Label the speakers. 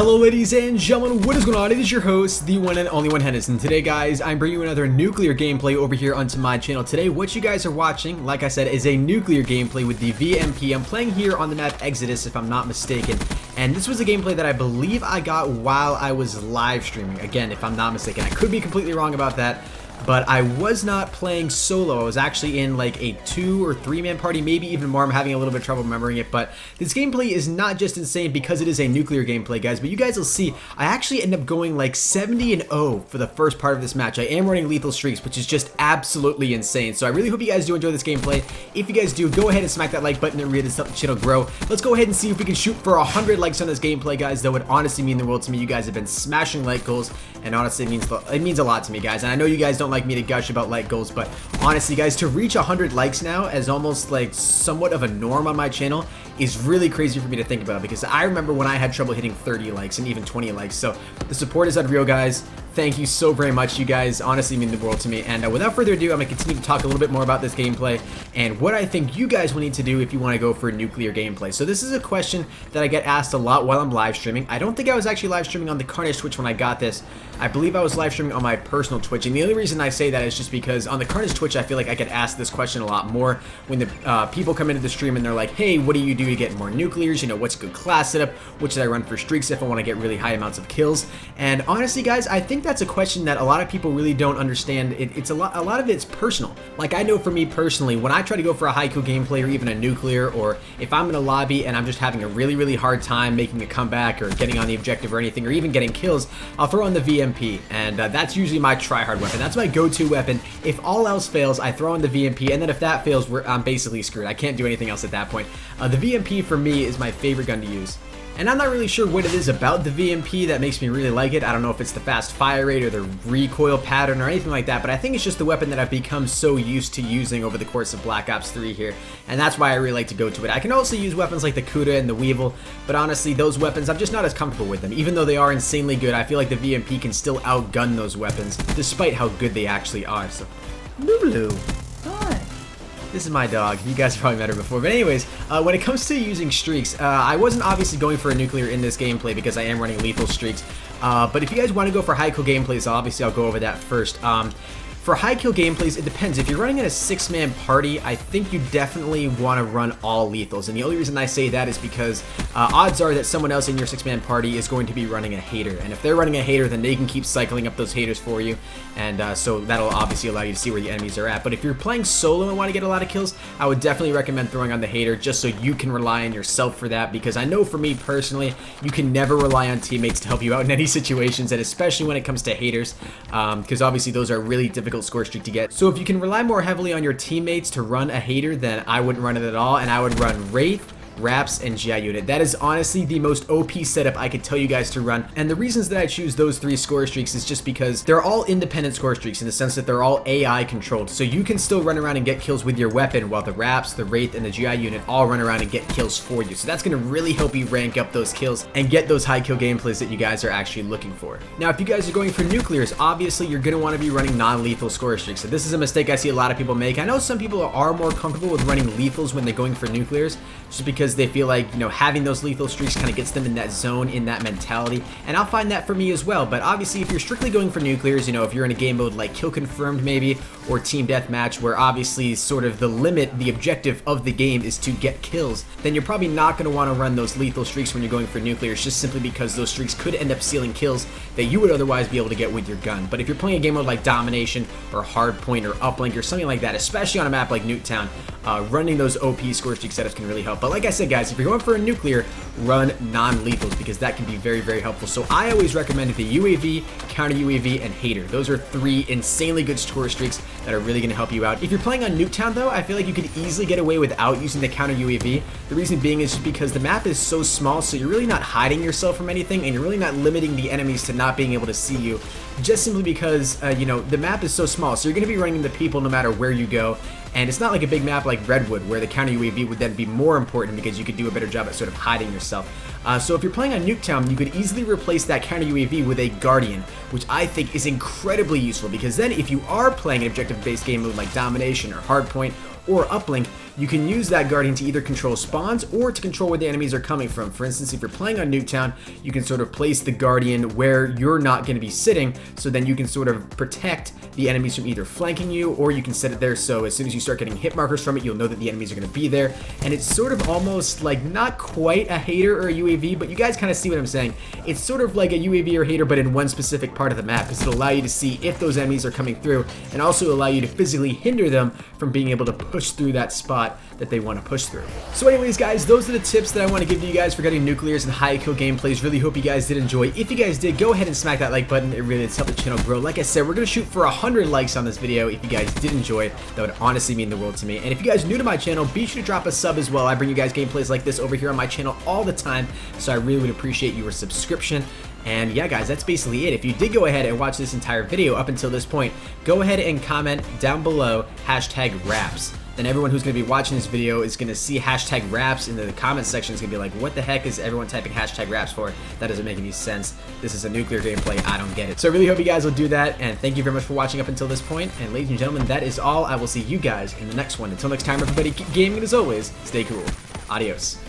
Speaker 1: Hello ladies and gentlemen, what is going on? It is your host, the one and only ProHenis, and today guys, I'm bringing you another nuclear gameplay over here onto my channel. Today, what you guys are watching, like I said, is a nuclear gameplay with the VMP. I'm playing here on the map Exodus, if I'm not mistaken, and this was a gameplay that I believe I got while I was live streaming. Again, if I'm not mistaken, I could be completely wrong about that. But I was not playing solo. I was actually in like a 2 or 3 man party, maybe even more. I'm having a little bit of trouble remembering it, but this gameplay is not just insane because it is a nuclear gameplay, guys, but you guys will see I actually end up going like 70-0 for the first part of this match. I am running lethal streaks, which is just absolutely insane. So I really hope you guys do enjoy this gameplay. If you guys do, go ahead and smack that like button and really help the channel grow. Let's go ahead and see if we can shoot for 100 likes on this gameplay, guys. That would honestly mean the world to me. You guys have been smashing like goals, and honestly it means a lot to me, guys. And I know you guys don't like me to gush about like goals, but honestly guys, to reach 100 likes now as almost like somewhat of a norm on my channel is really crazy for me to think about, because I remember when I had trouble hitting 30 likes and even 20 likes. So the support is unreal, guys. Thank you so very much. You guys honestly mean the world to me. And without further ado, I'm going to continue to talk a little bit more about this gameplay and what I think you guys will need to do if you want to go for a nuclear gameplay. So this is a question that I get asked a lot while I'm live streaming. I don't think I was actually live streaming on the KARNAGE Twitch when I got this. I believe I was live streaming on my personal Twitch. And the only reason I say that is just because on the KARNAGE Twitch, I feel like I get asked this question a lot more when the people come into the stream and they're like, hey, what do you do to get more nuclears? You know, what's a good class setup? What should I run for streaks if I want to get really high amounts of kills? And honestly, guys, I think that's a question that a lot of people really don't understand. It's a lot of it's personal. Like, I know for me personally, when I try to go for a high kill gameplay or even a nuclear, or if I'm in a lobby and I'm just having a really hard time making a comeback or getting on the objective or anything, or even getting kills, I'll throw on the VMP, and that's usually my try-hard weapon. That's my go-to weapon. If all else fails, I throw on the VMP, and then if that fails, I'm basically screwed. I can't do anything else at that point. The VMP for me is my favorite gun to use. And I'm not really sure what it is about the VMP that makes me really like it. I don't know if it's the fast fire rate or the recoil pattern or anything like that, but I think it's just the weapon that I've become so used to using over the course of Black Ops 3 here, and that's why I really like to go to it. I can also use weapons like the Kuda and the Weevil, but honestly, those weapons, I'm just not as comfortable with them. Even though they are insanely good, I feel like the VMP can still outgun those weapons, despite how good they actually are. So, Lulu. Hi. This is my dog. You guys have probably met her before. But anyways, when it comes to using streaks, I wasn't obviously going for a nuclear in this gameplay because I am running lethal streaks. But if you guys want to go for high kill gameplays, obviously I'll go over that first. For high kill gameplays, it depends. If you're running in a 6-man party, I think you definitely want to run all lethals. And the only reason I say that is because odds are that someone else in your 6-man party is going to be running a hater. And if they're running a hater, then they can keep cycling up those haters for you. And so that'll obviously allow you to see where the enemies are at. But if you're playing solo and want to get a lot of kills, I would definitely recommend throwing on the hater just so you can rely on yourself for that. Because I know for me personally, you can never rely on teammates to help you out in any situations, and especially when it comes to haters. Because obviously those are really difficult score streak to get. So if you can rely more heavily on your teammates to run a hater, then I wouldn't run it at all, and I would run Wraith, Raps, and GI unit. That is honestly the most OP setup I could tell you guys to run, and the reasons that I choose those 3 score streaks is just because they're all independent score streaks in the sense that they're all AI controlled, so you can still run around and get kills with your weapon while the Raps, the Wraith, and the GI unit all run around and get kills for you. So that's going to really help you rank up those kills and get those high kill gameplays that you guys are actually looking for. Now, if you guys are going for nuclears, obviously you're going to want to be running non-lethal score streaks. So this is a mistake I see a lot of people make. I know some people are more comfortable with running lethals when they're going for nuclears, just because they feel like, you know, having those lethal streaks kind of gets them in that zone, in that mentality, and I'll find that for me as well. But obviously if you're strictly going for nuclears, you know, if you're in a game mode like Kill Confirmed maybe, or Team Deathmatch, where obviously sort of the limit, the objective of the game is to get kills, then you're probably not going to want to run those lethal streaks when you're going for nuclears, just simply because those streaks could end up sealing kills that you would otherwise be able to get with your gun. But if you're playing a game mode like Domination or Hardpoint or Uplink or something like that, especially on a map like Nuketown, running those OP score streak setups can really help. But like I said, guys, if you're going for a nuclear, run non-lethals, because that can be very helpful. So I always recommend the UAV, counter UAV, and hater. Those are 3 insanely good score streaks that are really going to help you out. If you're playing on Nuketown though, I feel like you could easily get away without using the counter UAV. The reason being is just because the map is so small, so you're really not hiding yourself from anything, and you're really not limiting the enemies to not being able to see you, just simply because you know, the map is so small, so you're going to be running into people no matter where you go. And it's not like a big map like Redwood, where the counter UAV would then be more important because you could do a better job at sort of hiding yourself. So if you're playing on Nuketown, you could easily replace that counter UAV with a Guardian, which I think is incredibly useful, because then if you are playing an objective-based game mode like Domination or Hardpoint or uplink, you can use that Guardian to either control spawns or to control where the enemies are coming from. For instance, if you're playing on Nuketown, you can sort of place the Guardian where you're not going to be sitting, so then you can sort of protect the enemies from either flanking you, or you can set it there so as soon as you start getting hit markers from it, you'll know that the enemies are going to be there. And it's sort of almost like not quite a hater or a UAV, but you guys kind of see what I'm saying. It's sort of like a UAV or hater, but in one specific part of the map, because it'll allow you to see if those enemies are coming through, and also allow you to physically hinder them from being able to push through that spot that they want to push through. So anyways, guys, those are the tips that I want to give to you guys for getting nuclears and high kill gameplays. Really hope you guys did enjoy. If you guys did, go ahead and smack that like button. It really does help the channel grow. Like I said, we're going to shoot for 100 likes on this video. If you guys did enjoy, that would honestly mean the world to me. And if you guys are new to my channel, be sure to drop a sub as well. I bring you guys gameplays like this over here on my channel all the time, so I really would appreciate your subscription. And yeah, guys, that's basically it. If you did go ahead and watch this entire video up until this point, go ahead and comment down below #raps. Then everyone who's going to be watching this video is going to see #raps in the comment section. Is going to be like, what the heck is everyone typing #raps for? That doesn't make any sense. This is a nuclear gameplay. I don't get it. So I really hope you guys will do that. And thank you very much for watching up until this point. And ladies and gentlemen, that is all. I will see you guys in the next one. Until next time, everybody, keep gaming, and as always, stay cool. Adios.